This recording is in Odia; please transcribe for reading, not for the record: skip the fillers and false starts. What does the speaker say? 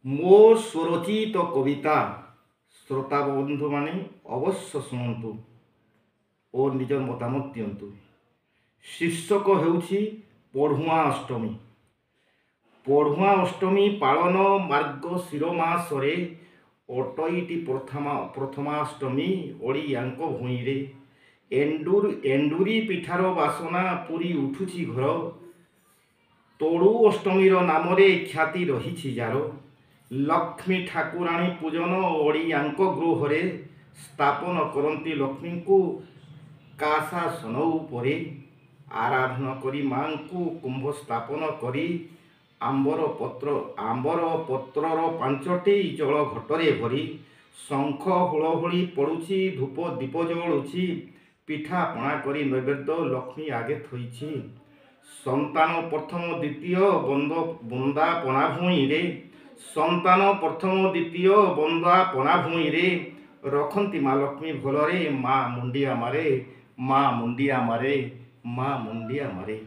ମୋ ସ୍ୱରଚିତ କବିତା ଶ୍ରୋତା ବନ୍ଧୁମାନେ ଅବଶ୍ୟ ଶୁଣନ୍ତୁ ଓ ନିଜ ମତାମତ ଦିଅନ୍ତୁ। ଶୀର୍ଷକ ହେଉଛି ପଢ଼ୁଆଁ ଅଷ୍ଟମୀ। ପଢ଼ୁଆଁ ଅଷ୍ଟମୀ ପାଳନ ମାର୍ଗଶିର ମାସରେ ଅଟଇଟି ପ୍ରଥମାଷ୍ଟମୀ ଓଡ଼ିଆଙ୍କ ଭୂଇଁରେ। ଏଣ୍ଡୁରି ପିଠାର ବାସନା ପୁରି ଉଠୁଛି ଘର। ତୋଡ଼ୁ ଅଷ୍ଟମୀର ନାମରେ ଖ୍ୟାତି ରହିଛି ଯାର। ଲକ୍ଷ୍ମୀ ଠାକୁରାଣୀ ପୂଜନ ଓଡ଼ିଆଙ୍କ ଗୃହରେ। ସ୍ଥାପନ କରନ୍ତି ଲକ୍ଷ୍ମୀଙ୍କୁ କାଶାସନ ଉପରେ। ଆରାଧନା କରି ମାଙ୍କୁ କୁମ୍ଭ ସ୍ଥାପନ କରି ଆମ୍ବର ପତ୍ରର 5ଟି ଜଳ ଘଟରେ ଭରି। ଶଙ୍ଖ ହୁଳହୁଳି ପଡ଼ୁଛି, ଧୂପ ଦୀପ ଜଳୁଛି। ପିଠା ପଣା କରି ନୈବେଦ୍ୟ ଲକ୍ଷ୍ମୀ ଆଗେ ଥୋଇଛି। ସନ୍ତାନ ପ୍ରଥମ ଦ୍ୱିତୀୟ ବନ୍ଦାପନା ଭୂଇଁରେ। ସନ୍ତାନ ପ୍ରଥମ ଦ୍ୱିତୀୟ ବନ୍ଦାପନା ଭୂଇଁରେ। ରଖନ୍ତି ମା ଲକ୍ଷ୍ମୀ ଭଲରେ। ମା ମୁଣ୍ଡିଆ ମାରେ, ମା ମୁଣ୍ଡିଆ ମାରେ, ମା ମୁଣ୍ଡିଆ ମାରେ।